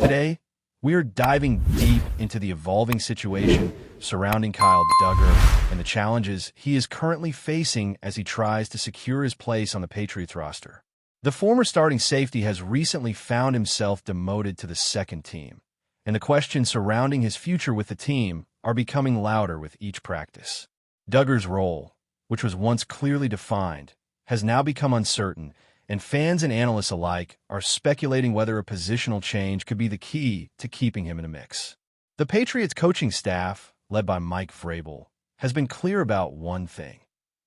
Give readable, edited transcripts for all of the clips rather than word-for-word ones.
Today, we're diving deep into the evolving situation surrounding Kyle Dugger and the challenges he is currently facing as he tries to secure his place on the Patriots roster. The former starting safety has recently found himself demoted to the second team, and the questions surrounding his future with the team are becoming louder with each practice. Dugger's role, which was once clearly defined, has now become uncertain, and fans and analysts alike are speculating whether a positional change could be the key to keeping him in the mix. The Patriots coaching staff, led by Mike Vrabel, has been clear about one thing.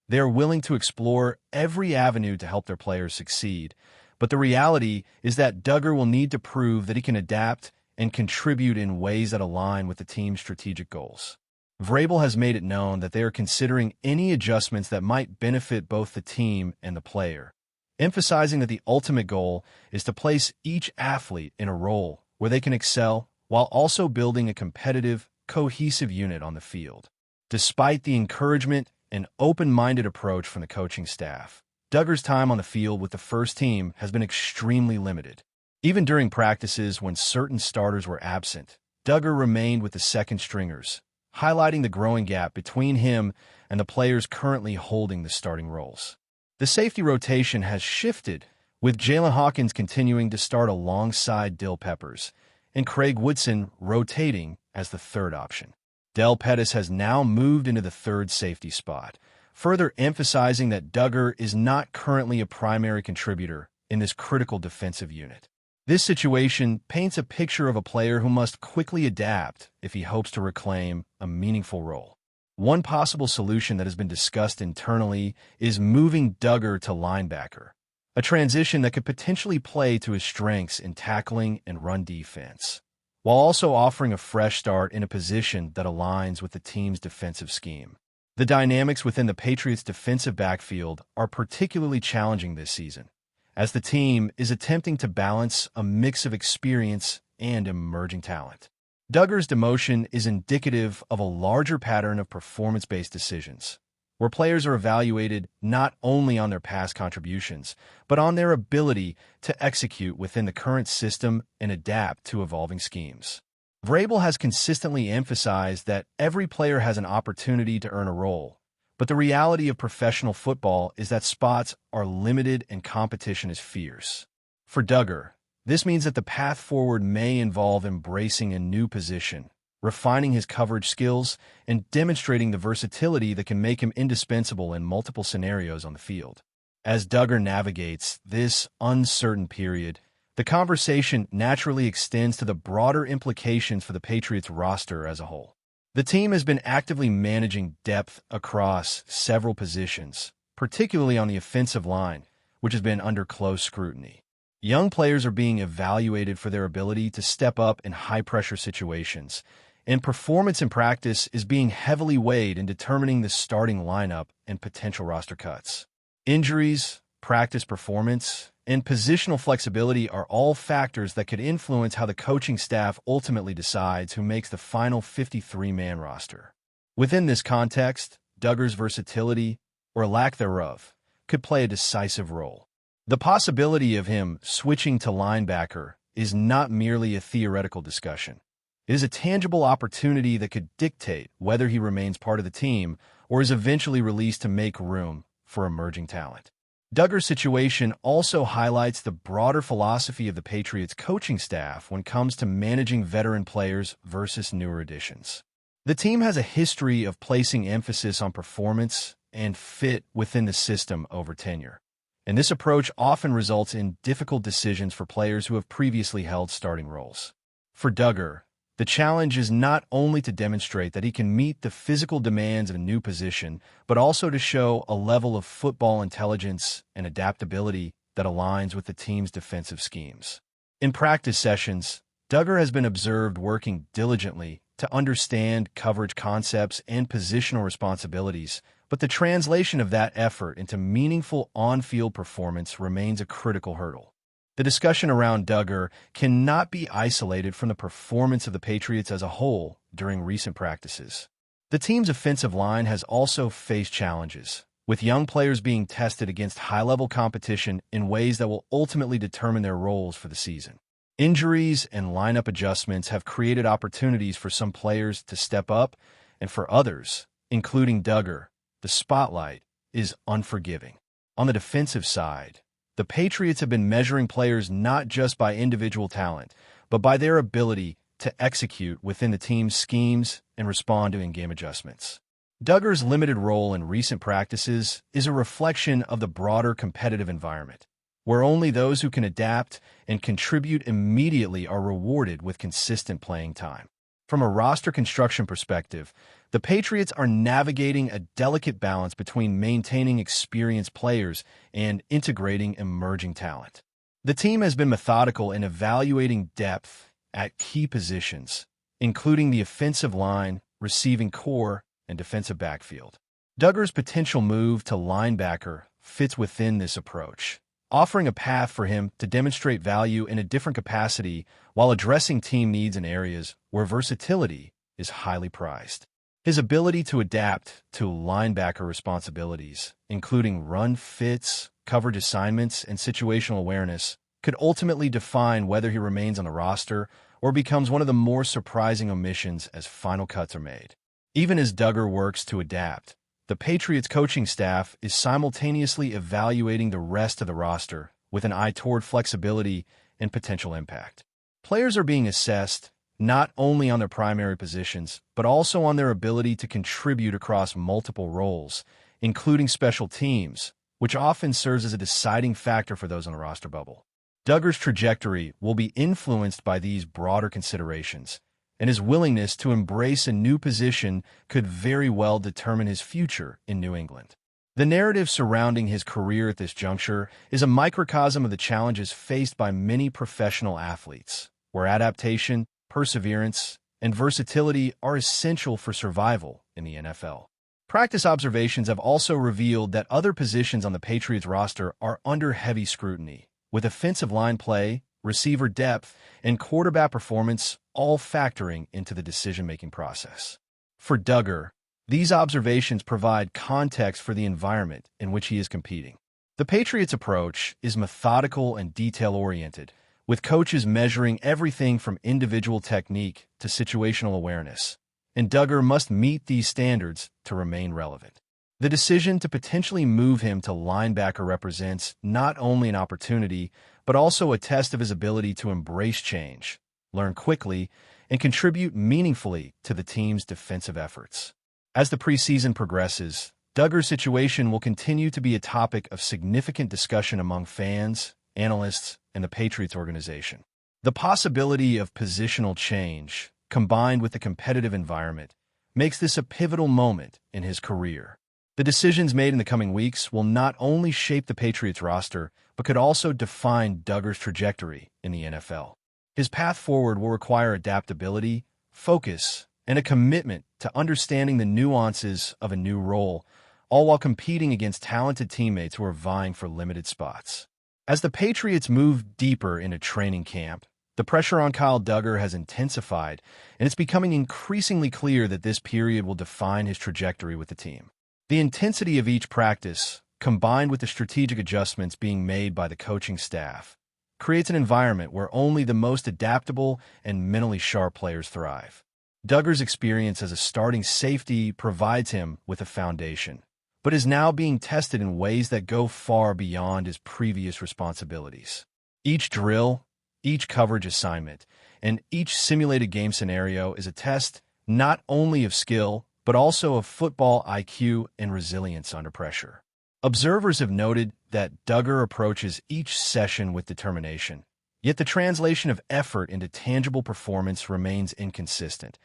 They are willing to explore every avenue to help their players succeed, but the reality is that Dugger will need to prove that he can adapt and contribute in ways that align with the team's strategic goals. Vrabel has made it known that they are considering any adjustments that might benefit both the team and the player, emphasizing that the ultimate goal is to place each athlete in a role where they can excel while also building a competitive, cohesive unit on the field. Despite the encouragement and open-minded approach from the coaching staff, Dugger's time on the field with the first team has been extremely limited. Even during practices when certain starters were absent, Dugger remained with the second stringers, highlighting the growing gap between him and the players currently holding the starting roles. The safety rotation has shifted, with Jalen Hawkins continuing to start alongside Dill Peppers and Craig Woodson rotating as the third option. Del Pettis has now moved into the third safety spot, further emphasizing that Dugger is not currently a primary contributor in this critical defensive unit. This situation paints a picture of a player who must quickly adapt if he hopes to reclaim a meaningful role. One possible solution that has been discussed internally is moving Dugger to linebacker, a transition that could potentially play to his strengths in tackling and run defense, while also offering a fresh start in a position that aligns with the team's defensive scheme. The dynamics within the Patriots' defensive backfield are particularly challenging this season, as the team is attempting to balance a mix of experience and emerging talent. Dugger's demotion is indicative of a larger pattern of performance-based decisions, where players are evaluated not only on their past contributions, but on their ability to execute within the current system and adapt to evolving schemes. Vrabel has consistently emphasized that every player has an opportunity to earn a role, but the reality of professional football is that spots are limited and competition is fierce. For Dugger, this means that the path forward may involve embracing a new position, refining his coverage skills, and demonstrating the versatility that can make him indispensable in multiple scenarios on the field. As Dugger navigates this uncertain period, the conversation naturally extends to the broader implications for the Patriots roster as a whole. The team has been actively managing depth across several positions, particularly on the offensive line, which has been under close scrutiny. Young players are being evaluated for their ability to step up in high-pressure situations, and performance in practice is being heavily weighed in determining the starting lineup and potential roster cuts. Injuries, practice performance, and positional flexibility are all factors that could influence how the coaching staff ultimately decides who makes the final 53-man roster. Within this context, Dugger's versatility, or lack thereof, could play a decisive role. The possibility of him switching to linebacker is not merely a theoretical discussion. It is a tangible opportunity that could dictate whether he remains part of the team or is eventually released to make room for emerging talent. Dugger's situation also highlights the broader philosophy of the Patriots coaching staff when it comes to managing veteran players versus newer additions. The team has a history of placing emphasis on performance and fit within the system over tenure, and this approach often results in difficult decisions for players who have previously held starting roles. For Dugger, the challenge is not only to demonstrate that he can meet the physical demands of a new position, but also to show a level of football intelligence and adaptability that aligns with the team's defensive schemes. In practice sessions, Dugger has been observed working diligently to understand coverage concepts and positional responsibilities, but the translation of that effort into meaningful on-field performance remains a critical hurdle. The discussion around Dugger cannot be isolated from the performance of the Patriots as a whole during recent practices. The team's offensive line has also faced challenges, with young players being tested against high-level competition in ways that will ultimately determine their roles for the season. Injuries and lineup adjustments have created opportunities for some players to step up, and for others, including Duggar, the spotlight is unforgiving. On the defensive side, the Patriots have been measuring players not just by individual talent, but by their ability to execute within the team's schemes and respond to in-game adjustments. Duggar's limited role in recent practices is a reflection of the broader competitive environment, where only those who can adapt and contribute immediately are rewarded with consistent playing time. From a roster construction perspective, the Patriots are navigating a delicate balance between maintaining experienced players and integrating emerging talent. The team has been methodical in evaluating depth at key positions, including the offensive line, receiving core, and defensive backfield. Duggar's potential move to linebacker fits within this approach, offering a path for him to demonstrate value in a different capacity while addressing team needs in areas where versatility is highly prized. His ability to adapt to linebacker responsibilities, including run fits, coverage assignments, and situational awareness, could ultimately define whether he remains on the roster or becomes one of the more surprising omissions as final cuts are made. Even as Duggar works to adapt, the Patriots coaching staff is simultaneously evaluating the rest of the roster with an eye toward flexibility and potential impact. Players are being assessed not only on their primary positions, but also on their ability to contribute across multiple roles, including special teams, which often serves as a deciding factor for those on the roster bubble. Duggar's trajectory will be influenced by these broader considerations, and his willingness to embrace a new position could very well determine his future in New England. The narrative surrounding his career at this juncture is a microcosm of the challenges faced by many professional athletes, where adaptation, perseverance, and versatility are essential for survival in the NFL. Practice observations have also revealed that other positions on the Patriots roster are under heavy scrutiny, with offensive line play, receiver depth, and quarterback performance all factoring into the decision-making process. For Duggar, these observations provide context for the environment in which he is competing. The Patriots' approach is methodical and detail-oriented, with coaches measuring everything from individual technique to situational awareness, and Duggar must meet these standards to remain relevant. The decision to potentially move him to linebacker represents not only an opportunity, but also a test of his ability to embrace change, learn quickly, and contribute meaningfully to the team's defensive efforts. As the preseason progresses, Duggar's situation will continue to be a topic of significant discussion among fans, analysts, and the Patriots organization. The possibility of positional change, combined with the competitive environment, makes this a pivotal moment in his career. The decisions made in the coming weeks will not only shape the Patriots roster, but could also define Duggar's trajectory in the NFL. His path forward will require adaptability, focus, and a commitment to understanding the nuances of a new role, all while competing against talented teammates who are vying for limited spots. As the Patriots move deeper into training camp, the pressure on Kyle Duggar has intensified, and it's becoming increasingly clear that this period will define his trajectory with the team. The intensity of each practice, combined with the strategic adjustments being made by the coaching staff, creates an environment where only the most adaptable and mentally sharp players thrive. Duggar's experience as a starting safety provides him with a foundation, but is now being tested in ways that go far beyond his previous responsibilities. Each drill, each coverage assignment, and each simulated game scenario is a test not only of skill, but also of football IQ and resilience under pressure. Observers have noted that Duggar approaches each session with determination, yet the translation of effort into tangible performance remains inconsistent,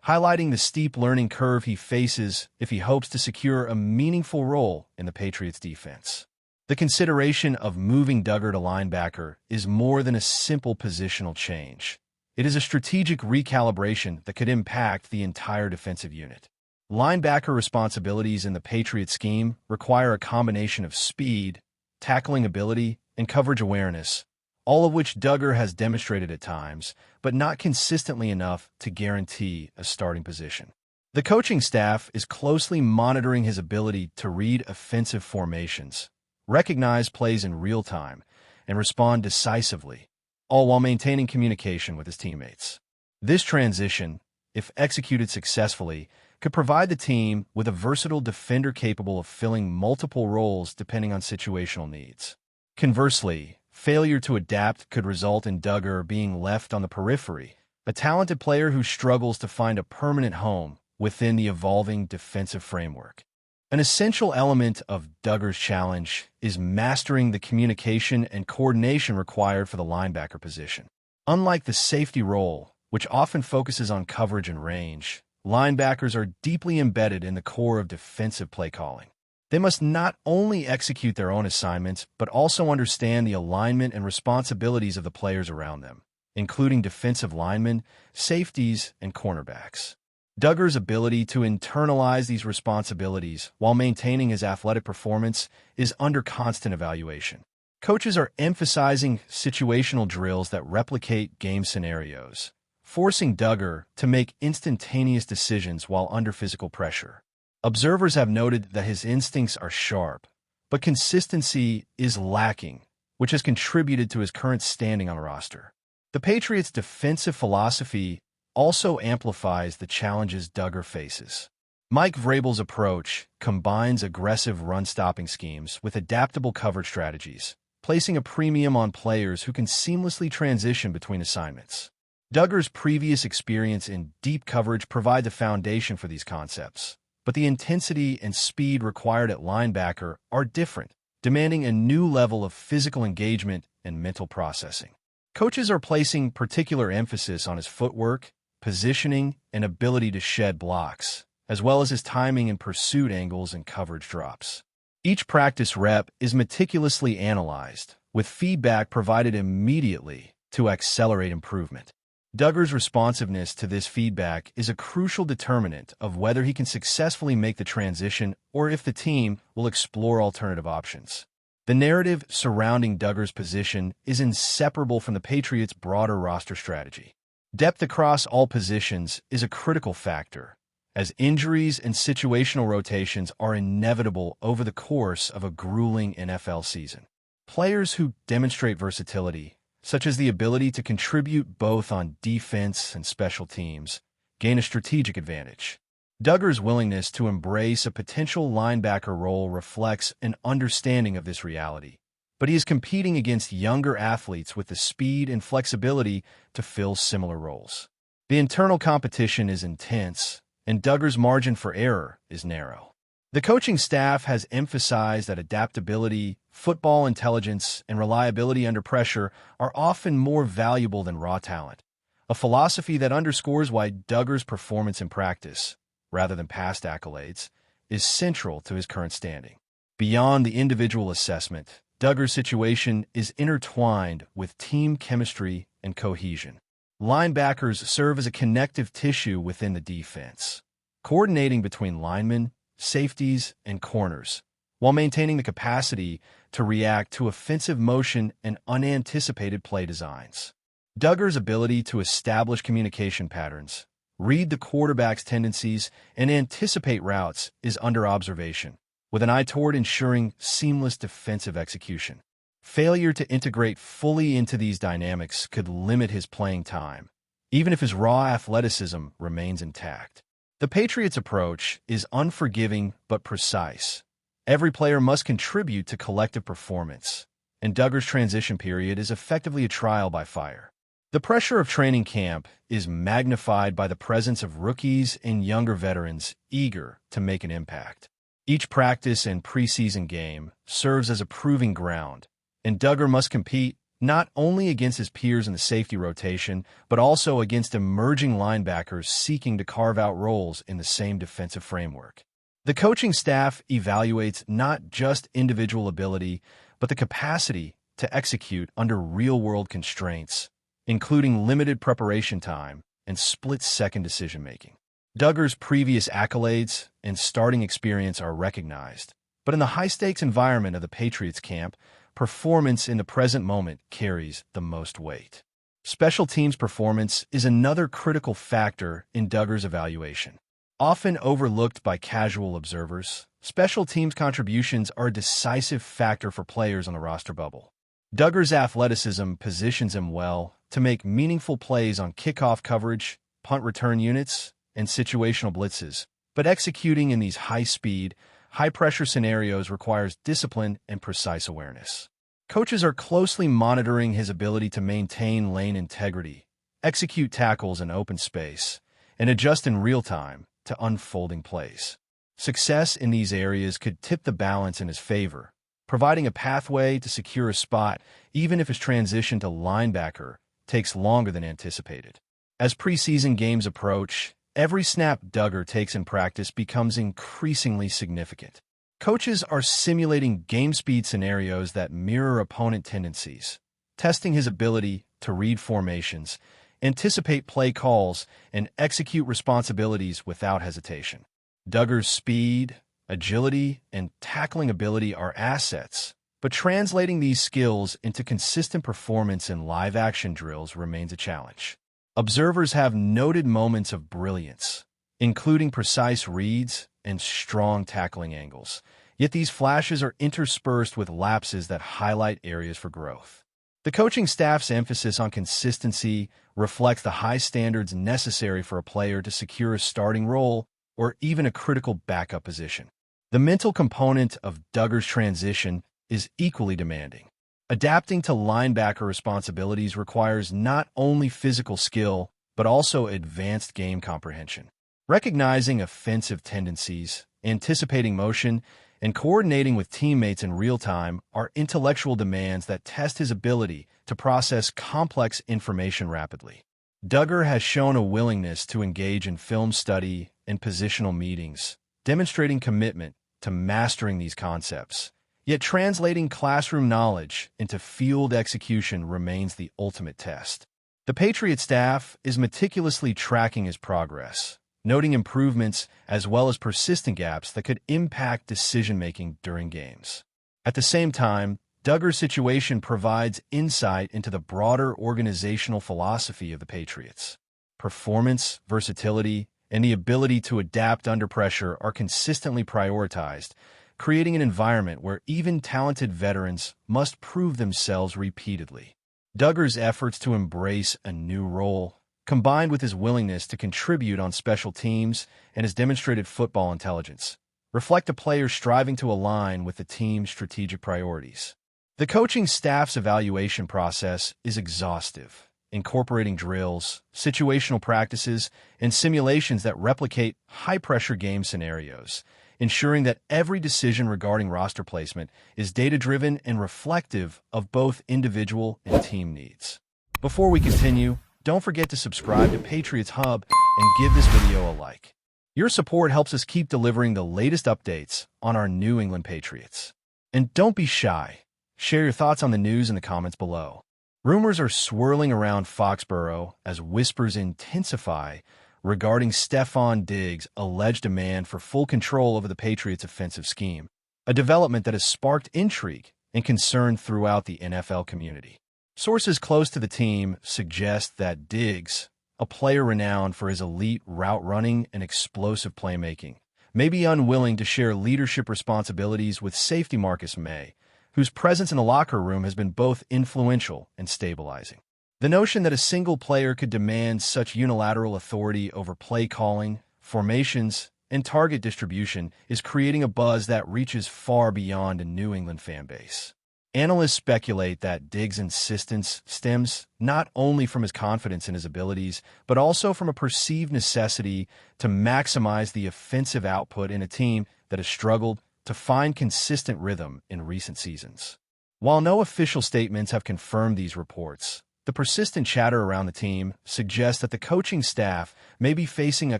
highlighting the steep learning curve he faces if he hopes to secure a meaningful role in the Patriots' defense. The consideration of moving Duggar to linebacker is more than a simple positional change. It is a strategic recalibration that could impact the entire defensive unit. Linebacker responsibilities in the Patriots scheme require a combination of speed, tackling ability, and coverage awareness, all of which Duggar has demonstrated at times, but not consistently enough to guarantee a starting position. The coaching staff is closely monitoring his ability to read offensive formations, recognize plays in real time, and respond decisively, all while maintaining communication with his teammates. This transition, if executed successfully, could provide the team with a versatile defender capable of filling multiple roles depending on situational needs. Conversely, failure to adapt could result in Duggar being left on the periphery, a talented player who struggles to find a permanent home within the evolving defensive framework. An essential element of Duggar's challenge is mastering the communication and coordination required for the linebacker position. Unlike the safety role, which often focuses on coverage and range, linebackers are deeply embedded in the core of defensive play calling. They must not only execute their own assignments, but also understand the alignment and responsibilities of the players around them, including defensive linemen, safeties, and cornerbacks. Duggar's ability to internalize these responsibilities while maintaining his athletic performance is under constant evaluation. Coaches are emphasizing situational drills that replicate game scenarios, forcing Duggar to make instantaneous decisions while under physical pressure. Observers have noted that his instincts are sharp, but consistency is lacking, which has contributed to his current standing on the roster. The Patriots' defensive philosophy also amplifies the challenges Duggar faces. Mike Vrabel's approach combines aggressive run-stopping schemes with adaptable coverage strategies, placing a premium on players who can seamlessly transition between assignments. Duggar's previous experience in deep coverage provides a foundation for these concepts, but the intensity and speed required at linebacker are different, demanding a new level of physical engagement and mental processing. Coaches are placing particular emphasis on his footwork, positioning, and ability to shed blocks, as well as his timing and pursuit angles and coverage drops. Each practice rep is meticulously analyzed, with feedback provided immediately to accelerate improvement. Duggar's responsiveness to this feedback is a crucial determinant of whether he can successfully make the transition or if the team will explore alternative options. The narrative surrounding Duggar's position is inseparable from the Patriots' broader roster strategy. Depth across all positions is a critical factor, as injuries and situational rotations are inevitable over the course of a grueling NFL season. Players who demonstrate versatility, such as the ability to contribute both on defense and special teams, gain a strategic advantage. Duggar's willingness to embrace a potential linebacker role reflects an understanding of this reality, but he is competing against younger athletes with the speed and flexibility to fill similar roles. The internal competition is intense, and Duggar's margin for error is narrow. The coaching staff has emphasized that adaptability, football intelligence, and reliability under pressure are often more valuable than raw talent, a philosophy that underscores why Duggar's performance in practice, rather than past accolades, is central to his current standing. Beyond the individual assessment, Duggar's situation is intertwined with team chemistry and cohesion. Linebackers serve as a connective tissue within the defense, coordinating between linemen, safeties, and corners, while maintaining the capacity to react to offensive motion and unanticipated play designs. Duggar's ability to establish communication patterns, read the quarterback's tendencies, and anticipate routes is under observation, with an eye toward ensuring seamless defensive execution. Failure to integrate fully into these dynamics could limit his playing time, even if his raw athleticism remains intact. The Patriots' approach is unforgiving but precise. Every player must contribute to collective performance, and Duggar's transition period is effectively a trial by fire. The pressure of training camp is magnified by the presence of rookies and younger veterans eager to make an impact. Each practice and preseason game serves as a proving ground, and Duggar must compete not only against his peers in the safety rotation, but also against emerging linebackers seeking to carve out roles in the same defensive framework. The coaching staff evaluates not just individual ability, but the capacity to execute under real-world constraints, including limited preparation time and split-second decision-making. Duggar's previous accolades and starting experience are recognized, but in the high-stakes environment of the Patriots camp, performance in the present moment carries the most weight. Special teams performance is another critical factor in Duggar's evaluation. Often overlooked by casual observers, special teams contributions are a decisive factor for players on the roster bubble. Duggar's athleticism positions him well to make meaningful plays on kickoff coverage, punt return units, and situational blitzes, but executing in these high-speed, high-pressure scenarios requires discipline and precise awareness. Coaches are closely monitoring his ability to maintain lane integrity, execute tackles in open space, and adjust in real time to unfolding plays. Success in these areas could tip the balance in his favor, providing a pathway to secure a spot even if his transition to linebacker takes longer than anticipated. As preseason games approach, every snap Duggar takes in practice becomes increasingly significant. Coaches are simulating game-speed scenarios that mirror opponent tendencies, testing his ability to read formations, anticipate play calls, and execute responsibilities without hesitation. Duggar's speed, agility, and tackling ability are assets, but translating these skills into consistent performance in live-action drills remains a challenge. Observers have noted moments of brilliance, including precise reads and strong tackling angles, yet these flashes are interspersed with lapses that highlight areas for growth. The coaching staff's emphasis on consistency reflects the high standards necessary for a player to secure a starting role or even a critical backup position. The mental component of Duggar's transition is equally demanding. Adapting to linebacker responsibilities requires not only physical skill, but also advanced game comprehension. Recognizing offensive tendencies, anticipating motion, and coordinating with teammates in real time are intellectual demands that test his ability to process complex information rapidly. Duggar has shown a willingness to engage in film study and positional meetings, demonstrating commitment to mastering these concepts. Yet translating classroom knowledge into field execution remains the ultimate test. The Patriots staff is meticulously tracking his progress, noting improvements as well as persistent gaps that could impact decision-making during games. At the same time, Duggar's situation provides insight into the broader organizational philosophy of the Patriots. Performance, versatility, and the ability to adapt under pressure are consistently prioritized, creating an environment where even talented veterans must prove themselves repeatedly. Duggar's efforts to embrace a new role, combined with his willingness to contribute on special teams and his demonstrated football intelligence, reflect a player striving to align with the team's strategic priorities. The coaching staff's evaluation process is exhaustive, incorporating drills, situational practices, and simulations that replicate high-pressure game scenarios, ensuring that every decision regarding roster placement is data-driven and reflective of both individual and team needs. Before we continue, don't forget to subscribe to Patriots Hub and give this video a like. Your support helps us keep delivering the latest updates on our New England Patriots. And don't be shy. Share your thoughts on the news in the comments below. Rumors are swirling around Foxborough as whispers intensify regarding Stefon Diggs' alleged demand for full control over the Patriots' offensive scheme, a development that has sparked intrigue and concern throughout the NFL community. Sources close to the team suggest that Diggs, a player renowned for his elite route running and explosive playmaking, may be unwilling to share leadership responsibilities with safety Marcus Maye, whose presence in the locker room has been both influential and stabilizing. The notion that a single player could demand such unilateral authority over play calling, formations, and target distribution is creating a buzz that reaches far beyond a New England fan base. Analysts speculate that Diggs' insistence stems not only from his confidence in his abilities, but also from a perceived necessity to maximize the offensive output in a team that has struggled to find consistent rhythm in recent seasons. While no official statements have confirmed these reports, the persistent chatter around the team suggests that the coaching staff may be facing a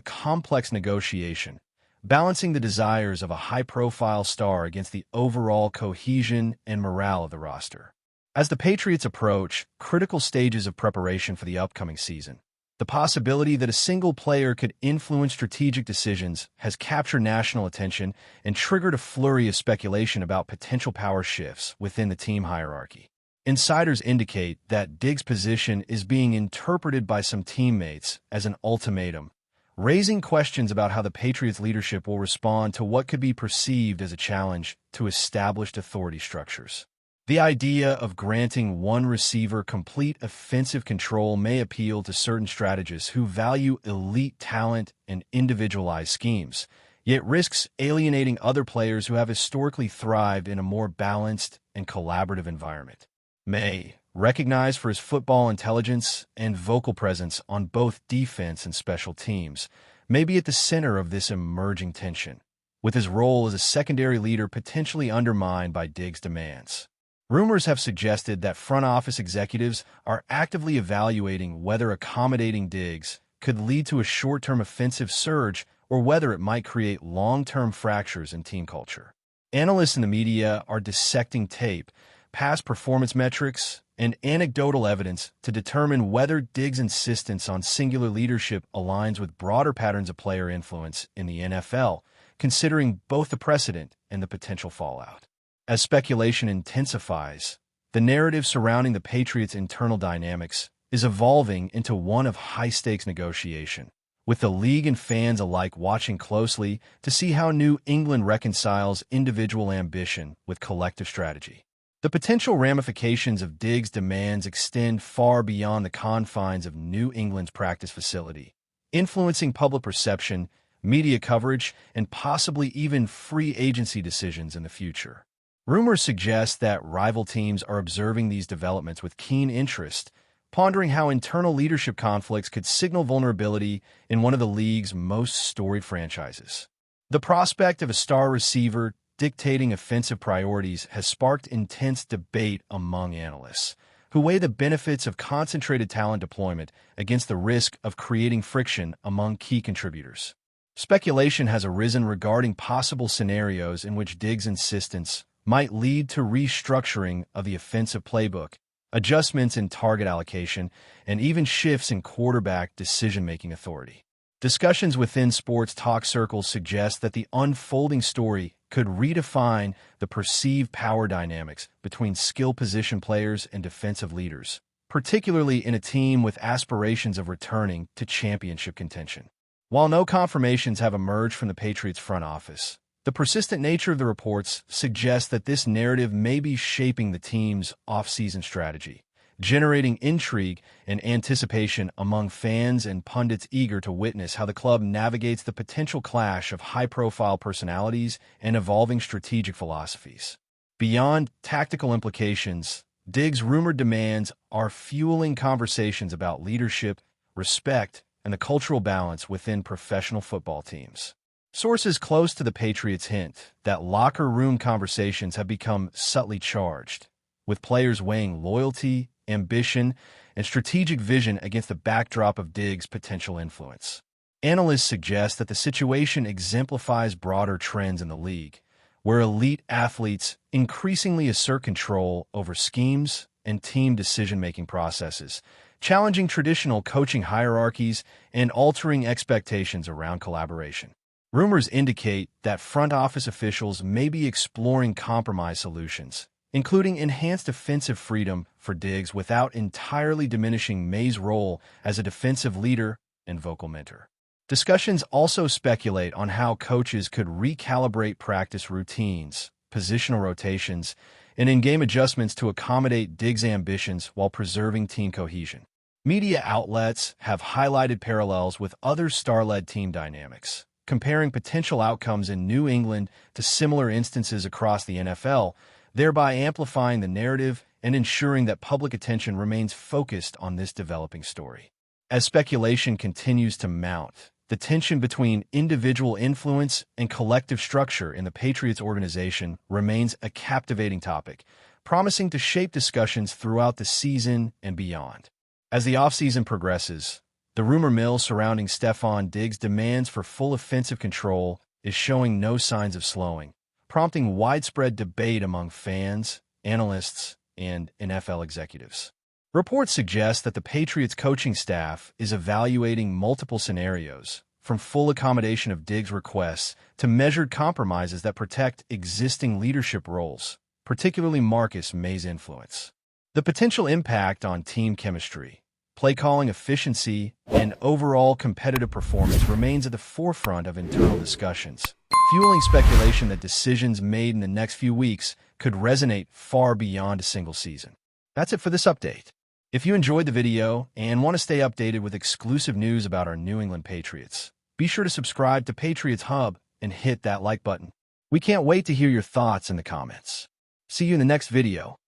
complex negotiation, balancing the desires of a high-profile star against the overall cohesion and morale of the roster. As the Patriots approach critical stages of preparation for the upcoming season, the possibility that a single player could influence strategic decisions has captured national attention and triggered a flurry of speculation about potential power shifts within the team hierarchy. Insiders indicate that Diggs' position is being interpreted by some teammates as an ultimatum, raising questions about how the Patriots leadership will respond to what could be perceived as a challenge to established authority structures. The idea of granting one receiver complete offensive control may appeal to certain strategists who value elite talent and individualized schemes, yet risks alienating other players who have historically thrived in a more balanced and collaborative environment. MAYE, recognized for his football intelligence and vocal presence on both defense and special teams, may be at the center of this emerging tension, with his role as a secondary leader potentially undermined by DIGGS' demands. Rumors have suggested that front office executives are actively evaluating whether accommodating DIGGS could lead to a short-term offensive surge or whether it might create long-term fractures in team culture. Analysts in the media are dissecting tape, past performance metrics, and anecdotal evidence to determine whether DIGGS' insistence on singular leadership aligns with broader patterns of player influence in the NFL, considering both the precedent and the potential fallout. As speculation intensifies, the narrative surrounding the Patriots' internal dynamics is evolving into one of high-stakes negotiation, with the league and fans alike watching closely to see how New England reconciles individual ambition with collective strategy. The potential ramifications of DIGGS' demands extend far beyond the confines of New England's practice facility, influencing public perception, media coverage, and possibly even free agency decisions in the future. Rumors suggest that rival teams are observing these developments with keen interest, pondering how internal leadership conflicts could signal vulnerability in one of the league's most storied franchises. The prospect of a star receiver dictating offensive priorities has sparked intense debate among analysts, who weigh the benefits of concentrated talent deployment against the risk of creating friction among key contributors. Speculation has arisen regarding possible scenarios in which DIGGS' insistence might lead to restructuring of the offensive playbook, adjustments in target allocation, and even shifts in quarterback decision-making authority. Discussions within sports talk circles suggest that the unfolding story could redefine the perceived power dynamics between skill position players and defensive leaders, particularly in a team with aspirations of returning to championship contention. While no confirmations have emerged from the Patriots front office, the persistent nature of the reports suggests that this narrative may be shaping the team's off-season strategy, generating intrigue and anticipation among fans and pundits eager to witness how the club navigates the potential clash of high-profile personalities and evolving strategic philosophies. Beyond tactical implications, DIGGS' rumored demands are fueling conversations about leadership, respect, and the cultural balance within professional football teams. Sources close to the Patriots hint that locker room conversations have become subtly charged, with players weighing loyalty, ambition, and strategic vision against the backdrop of DIGGS' potential influence. Analysts suggest that the situation exemplifies broader trends in the league, where elite athletes increasingly assert control over schemes and team decision-making processes, challenging traditional coaching hierarchies and altering expectations around collaboration. Rumors indicate that front office officials may be exploring compromise solutions, including enhanced offensive freedom for DIGGS without entirely diminishing MAYE's role as a defensive leader and vocal mentor. Discussions also speculate on how coaches could recalibrate practice routines, positional rotations, and in-game adjustments to accommodate DIGGS' ambitions while preserving team cohesion. Media outlets have highlighted parallels with other star-led team dynamics, comparing potential outcomes in New England to similar instances across the NFL, thereby amplifying the narrative and ensuring that public attention remains focused on this developing story. As speculation continues to mount, the tension between individual influence and collective structure in the Patriots organization remains a captivating topic, promising to shape discussions throughout the season and beyond. As the offseason progresses, the rumor mill surrounding Stefon Diggs' demands for full offensive control is showing no signs of slowing, prompting widespread debate among fans, analysts, and NFL executives. Reports suggest that the Patriots coaching staff is evaluating multiple scenarios, from full accommodation of Diggs' requests to measured compromises that protect existing leadership roles, particularly Marcus Maye's influence. The potential impact on team chemistry, play calling efficiency, and overall competitive performance remains at the forefront of internal discussions, fueling speculation that decisions made in the next few weeks could resonate far beyond a single season. That's it for this update. If you enjoyed the video and want to stay updated with exclusive news about our New England Patriots, be sure to subscribe to Patriots Hub and hit that like button. We can't wait to hear your thoughts in the comments. See you in the next video.